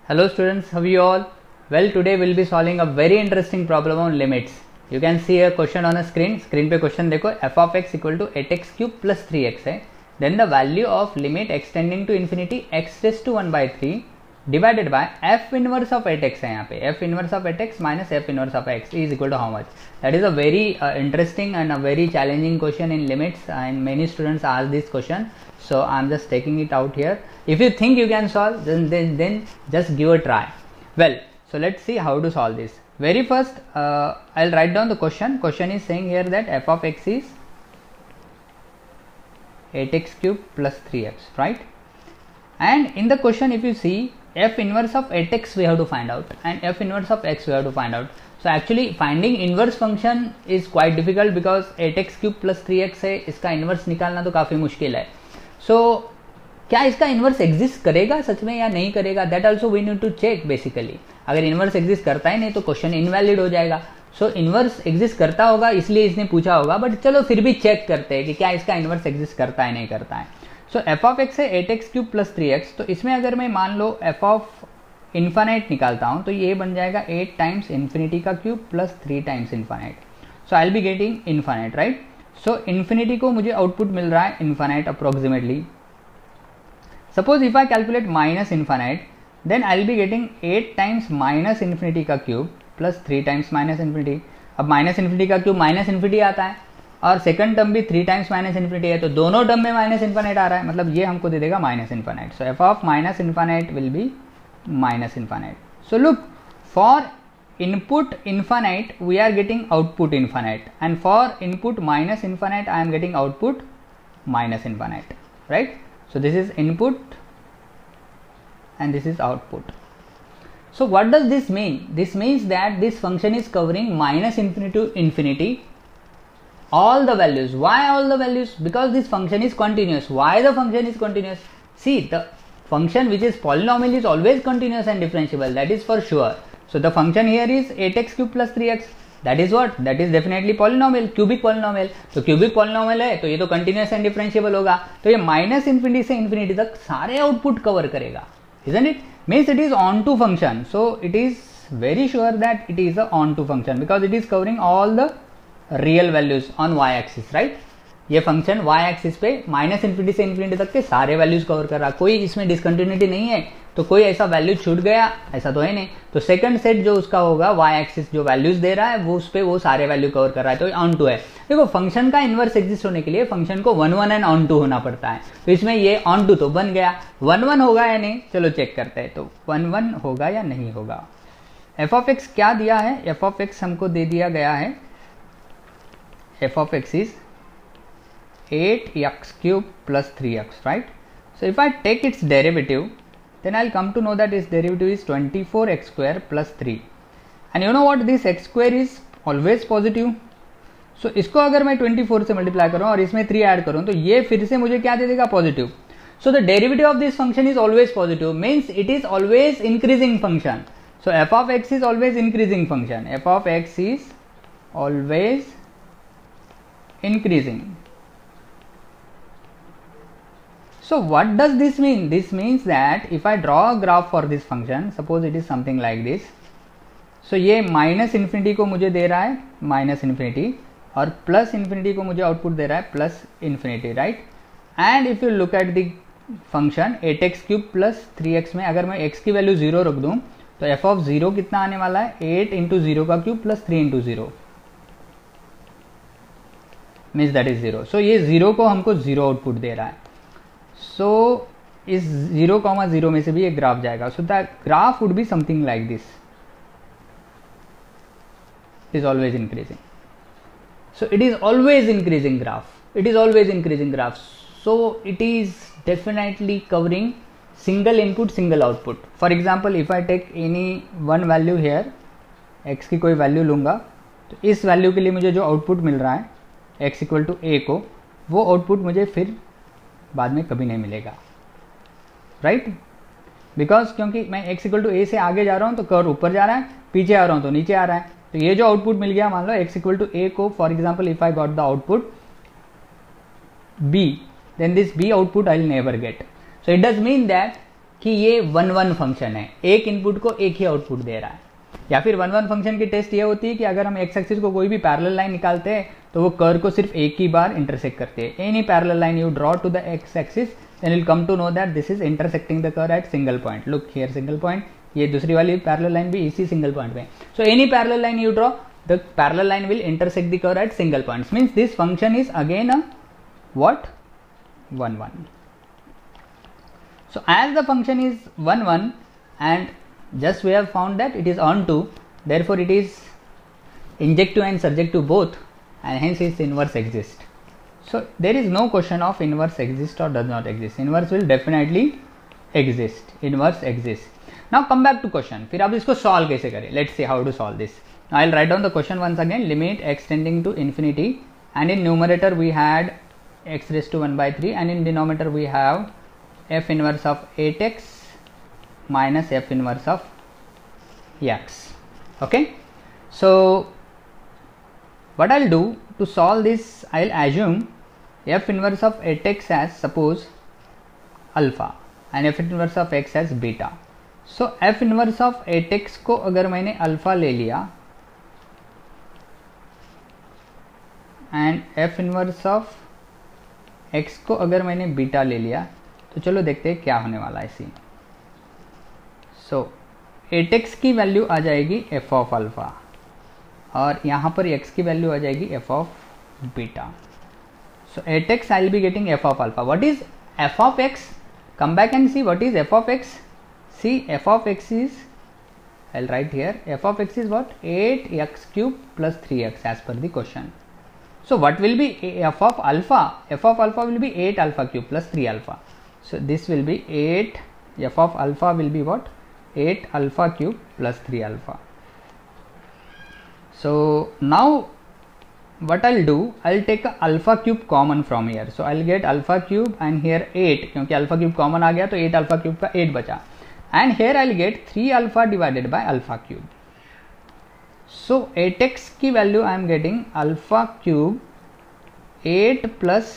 Hello students, how are you all? Well, today we'll be solving a very interesting problem on limits. You can see a question on a screen. Screen पे question देखो, f of x equal to 8x cube plus 3x है. Then the value of limit extending to infinity x raised to 1 by 3 divided by f inverse of 8x है यहाँ पे. f inverse of 8x minus f inverse of x is equal to how much? That is a very interesting and a very challenging question in limits, and many students ask this question. So I'm just taking it out here. If you think you can solve, then just give a try. Well, so let's see how to solve this. Very first, I'll write down the question. Question is saying here that f of x is 8x cube plus 3x, right? And in the question, if you see, f inverse of 8x we have to find out, and f inverse of x we have to find out. So actually finding inverse function is quite difficult because 8x cube plus 3x है, इसका inverse निकालना तो काफ़ी मुश्किल है. So क्या इसका inverse exist करेगा सच में या नहीं करेगा, that also we need to check basically. अगर इन्वर्स एग्जिस्ट करता ही नहीं तो क्वेश्चन इनवैलिड हो जाएगा. सो इन्वर्स एग्जिस्ट करता होगा इसलिए इसने पूछा होगा, बट चलो फिर भी चेक करते हैं कि क्या इसका इन्वर्स एग्जिस्ट करता है नहीं करता है. सो एफ ऑफ एक्स है 8x क्यूब प्लस 3x, तो इसमें अगर मैं मान लो एफ ऑफ इन्फानाइट निकालता हूँ तो ये बन जाएगा 8 टाइम्स इन्फिनिटी का cube plus 3 times infinite. So I will be getting infinite, right. So infinity को मुझे आउटपुट मिल रहा है infinite approximately. Suppose if I calculate minus infinite, then I will be getting 8 times minus infinity का cube plus 3 times minus infinity. अब minus infinity का cube minus infinity आता है और सेकंड टर्म भी 3 times minus infinity है, तो दोनों टर्म में minus infinite आ रहा है, मतलब ये हमको दे देगा minus infinite. So f of minus infinite will be minus infinite. So look, for input infinite we are getting output infinite, and for input minus infinite I am getting output minus infinite, right? So this is input and this is output. So what does this mean? This means that this function is covering minus infinity to infinity all the values. Why all the values? Because this function is continuous. Why the function is continuous? See, the function which is polynomial is always continuous and differentiable, that is for sure. So the function here is 8x cube plus 3x. That is what? That is definitely polynomial, cubic polynomial. तो cubic polynomial है तो ये तो continuous and differentiable होगा, तो ये minus infinity से infinity तक सारे output cover करेगा, isn't it? Means it is onto function. So it is very sure that it is a onto function because it is covering all the real values on y axis, right? ये function y axis पे minus infinity से infinity तक के सारे values cover कर रहा है, कोई इसमें डिसकंटिन्यूटी नहीं है, तो कोई ऐसा वैल्यू छूट गया ऐसा तो है नहीं. तो सेकंड सेट जो उसका होगा y एक्सिस जो वैल्यूज दे रहा है वो उस पे वो सारे वैल्यू कवर कर रहा है, तो ऑन टू है. देखो फंक्शन का इनवर्स एग्जिस्ट होने के लिए फंक्शन को 1 1 एंड ऑन टू होना पड़ता है, तो इसमें ये ऑन टू तो बन गया. 1 1 होगा या नहीं, चलो चेक करते हैं. तो 1 1 होगा या नहीं होगा. एफ ऑफ एक्स क्या दिया है, एफ ऑफ एक्स हमको दे दिया गया है, F of x is 8x cube plus 3x, right? So if I take its derivative, then I'll come to know that its derivative is 24x square plus 3. And you know what, this x square is always positive. So इसको अगर मैं 24 से multiply करूँ और इसमें 3 add करूँ तो ये फिर से मुझे क्या दे देगा, positive. So the derivative of this function is always positive, means it is always increasing function. So f of x is always increasing function. f of x is always increasing. So what does this mean? This means that if I draw a graph for this function, suppose it is something like this. So ये minus infinity को मुझे दे रहा है minus infinity और plus infinity को मुझे output दे रहा है plus infinity, right. And if you look at the function 8x cube plus 3x में अगर मैं x की वैल्यू 0 रख दूं तो f ऑफ 0 कितना आने वाला है, 8 इंटू 0 का cube plus 3 into 0 means that is 0. सो ये 0 को हमको 0 आउटपुट दे रहा है. सो इस 0,0 में से भी एक ग्राफ जाएगा. So the graph would be something like this, it is always increasing. So it is always increasing graph, it is always increasing graph. So it is definitely covering single input single output. For example if I take any one value here, x की कोई value लूंगा तो इस value के लिए मुझे जो output मिल रहा है एक्स इक्वल टू ए को, वो आउटपुट मुझे फिर बाद में कभी नहीं मिलेगा, राइट. बिकॉज क्योंकि मैं x इक्वल टू ए से आगे जा रहा हूँ तो कर्व ऊपर जा रहा है, पीछे आ रहा हूँ तो नीचे आ रहा है. तो ये जो आउटपुट मिल गया, मान लो x इक्वल टू ए को, for example if I got the output b, then this b output I will never get. So it does mean that कि ये 1-1 फंक्शन है, एक इनपुट को एक ही आउटपुट दे रहा है। या फिर 1-1 फंक्शन की टेस्ट ये होती है कि अगर हम एक्स एक्सिस को कोई भी पैरेलल लाइन निकालते हैं तो वो कर्व को सिर्फ एक ही बार इंटरसेक्ट करते हैं। Any parallel line you draw to the x axis then will come to know that this is intersecting the curve at single point. Look here single point, ये दूसरी वाली पैरेलल लाइन भी इसी सिंगल पॉइंट पे। So any parallel line you draw, the parallel line will intersect the curve at single points, means this function is again a what 1-1. So as the function is 1-1 and just we have found that it is onto, therefore it is injective and surjective both and hence its inverse exists. So there is no question of inverse exists or does not exist. Inverse will definitely exist. Inverse exists. Now come back to question. फिर अब इसको solve कैसे करें? Let's see how to solve this. Now I'll write down the question once again. Limit x tending to infinity, and in numerator we had x raised to 1/3 and in denominator we have f inverse of 8x minus f inverse of x. Okay, so what I'll do to solve this, I'll assume f inverse of 8x as suppose alpha and f inverse of x as beta. So f inverse of 8x को अगर मैंने alpha ले लिया and f inverse of x को अगर मैंने beta ले लिया तो चलो देखते हैं क्या होने वाला है सी। सो 8x की वैल्यू आ जाएगी f ऑफ अल्फा और यहाँ पर x की वैल्यू आ जाएगी f of beta. So 8x I will be getting f of alpha. What is f of x? Come back and see what is f of x. See f of x is, I'll write here, f of x is what? 8x cube plus 3x as per the question. So what will be f of alpha? F of alpha will be 8 alpha cube plus 3 alpha. So this will be 8, f of alpha will be what? 8 alpha cube plus 3 alpha. So now what I'll do, I'll take a alpha cube common from here. So I'll get alpha cube and here 8, क्योंकि alpha cube common आ गया तो 8 alpha cube का 8 बचा, and here I'll get 3 alpha divided by alpha cube. So 8x की value I am getting alpha cube 8 plus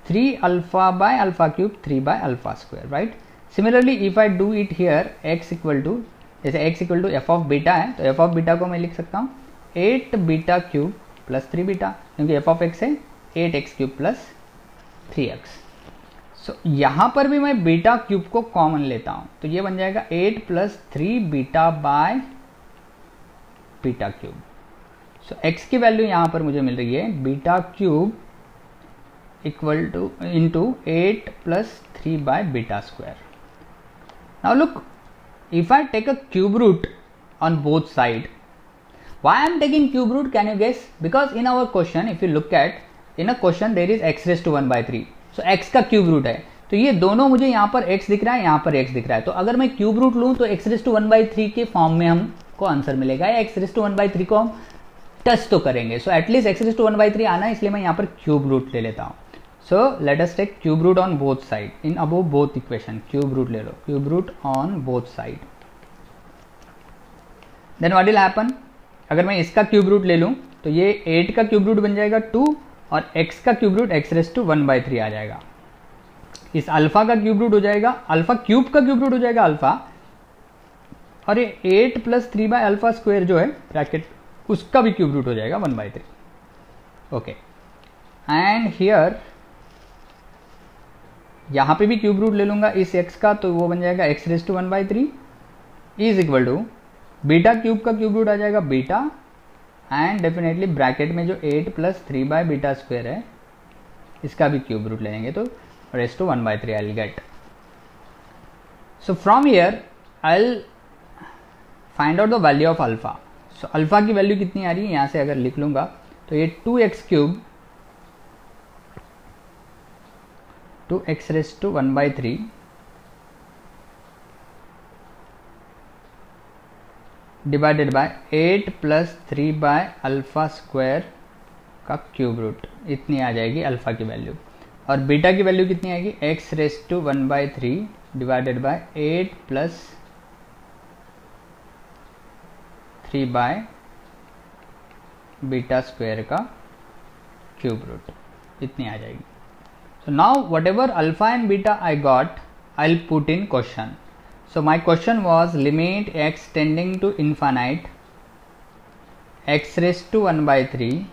3 alpha by alpha cube 3 by alpha square, right. Similarly if I do it here x equal to, जैसे x equal to F of beta है तो F of beta को मैं लिख सकता हूँ 8 beta cube plus 3 beta, क्योंकि F of x है 8x क्यूब प्लस 3x. सो यहाँ पर भी मैं बीटा क्यूब को कॉमन लेता हूँ तो ये बन जाएगा 8 plus 3 beta by beta cube. So x की वैल्यू यहाँ पर मुझे मिल रही है beta cube equal two into 8 plus 3 by beta square. Now look, if I take a cube root on both side, why I am taking cube root, can you guess? Because in our question, if you look at, in a question there is x raised to 1/3, so x का cube root है तो ये दोनों मुझे यहाँ पर x दिख रहा है, यहाँ पर x दिख रहा है, तो अगर मैं क्यूब रूट लूँ तो x raised to 1/3 के फॉर्म में हमको आंसर मिलेगा, या x raised to 1/3 को हम टच तो करेंगे. So at least x raised to 1/3 आना है, इसलिए मैं यहाँ पर क्यूब रूट ले लेता हूँ. So let us take cube root on both side in above both equation. Cube root ले लो, cube root on both side. Then what will happen? अगर मैं इसका क्यूब रूट ले लूँ तो ये 8 का क्यूब रूट बन जाएगा 2 और x का cube root x raised to 1/3 आ जाएगा. इस अल्फा का क्यूब रूट हो जाएगा, अल्फा क्यूब का क्यूब रूट हो जाएगा अल्फा, और ये 8 प्लस 3 बाय अल्फा स्क्वायर जो है ब्रैकेट उसका भी क्यूब रूट हो जाएगा 1/3. ओके, एंड हियर यहाँ पे भी क्यूब रूट ले लूंगा इस x का तो वो बन जाएगा x raised to 1/3 is equal to beta cube का क्यूब रूट आ जाएगा बीटा, एंड डेफिनेटली ब्रैकेट में जो 8 प्लस 3 बाय बीटा स्क्वायर है इसका भी क्यूब रूट लेंगे तो raised to 1/3 I will get. So from here I will find out the value of alpha. So alpha की वैल्यू कितनी आ रही है यहाँ से अगर लिख लूंगा तो ये 2x cube to x raised to 1/3 divided by 8 plus 3 by alpha square का क्यूब रूट, इतनी आ जाएगी अल्फा की वैल्यू. और बीटा की वैल्यू कितनी आएगी x raised to 1/3 divided by 8 plus 3 by beta square का क्यूब रूट, इतनी आ जाएगी. So now whatever alpha and beta I got, I'll put in question. So my question was limit x tending to infinite x raised to 1 by 3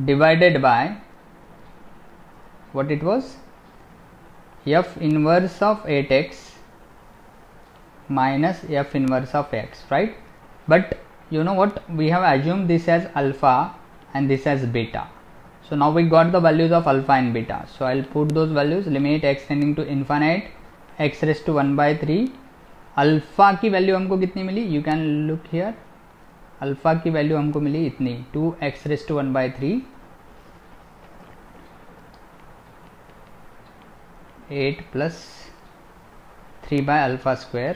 divided by what it was, f inverse of 8x minus f inverse of x, right? But you know what, we have assumed this as alpha and this as beta. So now we got the values of alpha and beta. So I'll put those values. Limit x tending to infinite x raised to 1 by 3. Alpha की value हमको कितनी मिली, you can look here, alpha की value हमको मिली इतनी 2x raised to 1 by 3, 8 plus 3 by alpha square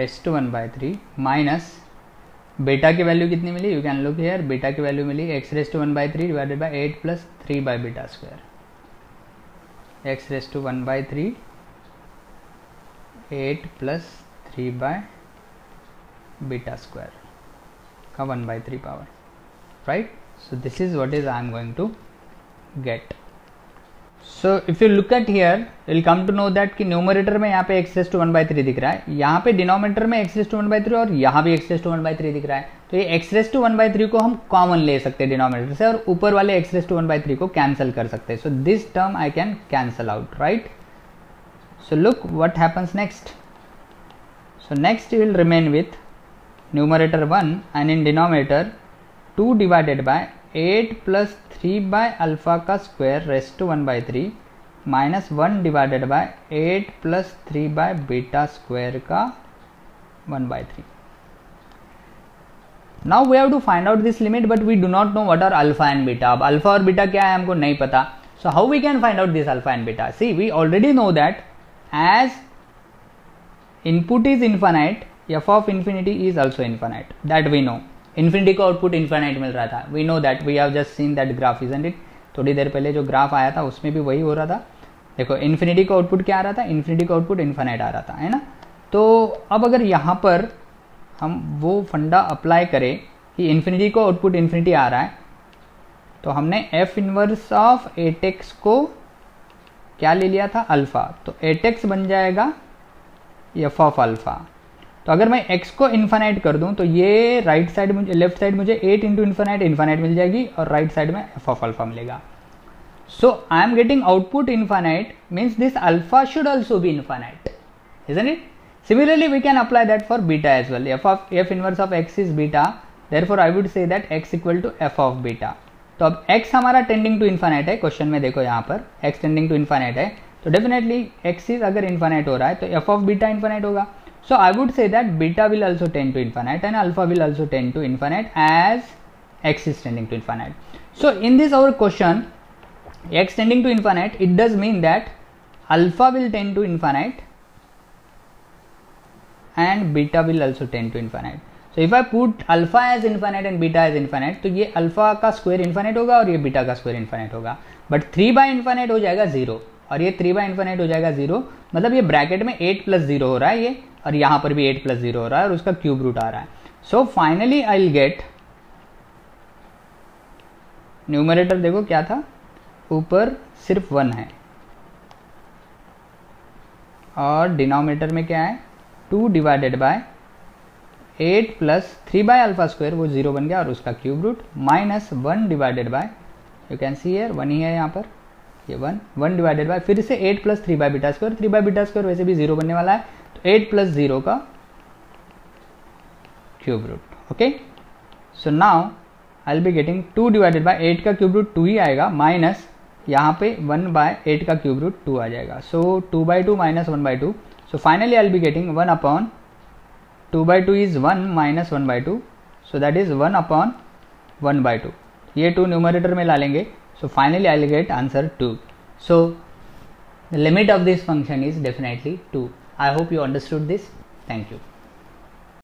raised to 1 by 3 minus beta की value कितनी मिली, you can look here, beta की वैल्यू मिली x raised to 1 by 3 divided by 8 plus 3 by beta square, x raised to 1 by 3 8 plus 3 by beta square का 1 by 3 power, right? So this is what is I am going to get. So if you look at here, you will come to know that कि numerator में यहाँ पे x raised to 1 by 3 दिख रहा है, यहाँ पे डिनोमिनेटर में x raised to 1 by 3 और यहाँ भी x raised to 1 by 3 दिख रहा है. तो ये x raised to 1 by 3 को हम कॉमन ले सकते हैं डिनोमिनेटर से और ऊपर वाले x raised to 1 by 3 को कैंसिल कर सकते हैं. So this term I can cancel out, right? So look what happens next. So next you will remain with numerator 1 and in denominator 2 divided by 8 plus 3 by alpha का square raised to 1 by 3 minus 1 divided by 8 plus 3 by beta square का 1 by 3. Now we have to find out this limit, but we do not know what are alpha and beta. अब alpha और beta क्या है हमको नहीं पता. So how we can find out this alpha and beta? See, we already know that as input is infinite, f of infinity is also infinite. That we know. Infinity को output infinite मिल रहा था. We know that. We have just seen that graph, isn't it? थोड़ी देर पहले जो graph आया था उसमें भी वही हो रहा था. देखो इन्फिनिटी का आउटपुट क्या आ रहा था, इन्फिनिटी का आउटपुट इन्फिनाइट आ रहा था, है ना. तो अब अगर यहाँ पर हम वो फंडा अप्लाई करें कि इन्फिनिटी को आउटपुट इन्फिनिटी आ रहा है, तो हमने f इनवर्स ऑफ 8x को क्या ले लिया था, अल्फा. तो 8x बन जाएगा f ऑफ अल्फा. तो अगर मैं x को इन्फिनाइट कर दूं तो ये राइट साइड मुझे, लेफ्ट साइड मुझे 8 इंटू इन्फिनाइट मिल जाएगी और राइट साइड में f ऑफ अल्फा मिलेगा. So I am getting output infinite means this alpha should also be infinite, isn't it? Similarly we can apply that for beta as well. f inverse of x is beta, therefore I would say that x equal to f of beta. तो अब x हमारा tending to infinite है, question में देखो यहाँ पर x tending to infinite है, तो डेफिनेटली x इज अगर इन्फिनाइट हो रहा है तो f ऑफ बीटा इन्फिनाइट होगा. So I would say that beta will also tend to infinite and alpha will also tend to infinite as x is tending to infinite. So in this our question, x tending to infinite, it does mean that alpha will tend to infinite and beta will also tend to infinite. So if I put alpha as infinite and beta as infinite, तो ये alpha का square infinite होगा और ये beta का square infinite होगा. But 3 bye infinite हो जाएगा 0 और ये 3 बाय इन्फिनाइट हो जाएगा 0, मतलब ये ब्रैकेट में 8 प्लस 0 हो रहा है ये, और यहाँ पर भी 8 प्लस 0 हो रहा है और उसका क्यूब रूट आ रहा है. So finally I will get, numerator देखो क्या था, ऊपर सिर्फ 1 है और डिनोमिनेटर में क्या है 2 divided by 8 plus 3 by alpha square, वो 0 बन गया और उसका cube root, minus 1 divided by, you can see here 1 ही है यहाँ पर, ये 1 डिवाइडेड बाय फिर से 8 plus 3 by beta square, 3 by beta square वैसे भी 0 बनने वाला है, तो 8 प्लस 0 का cube root. Okay, so now I will be getting 2 divided by 8 का क्यूब रूट 2 ही आएगा, माइनस यहाँ पे 1 बाय 8 का क्यूब रूट 2 आ जाएगा. सो 2 by 2 minus 1 by 2. So finally I will be getting 1 upon 2 by 2 is 1 minus 1 by 2, so that is 1 upon 1 by 2. ये 2 numerator में ला लेंगे. So finally I will get answer 2. So the limit of this function is definitely 2. I hope you understood this. Thank you.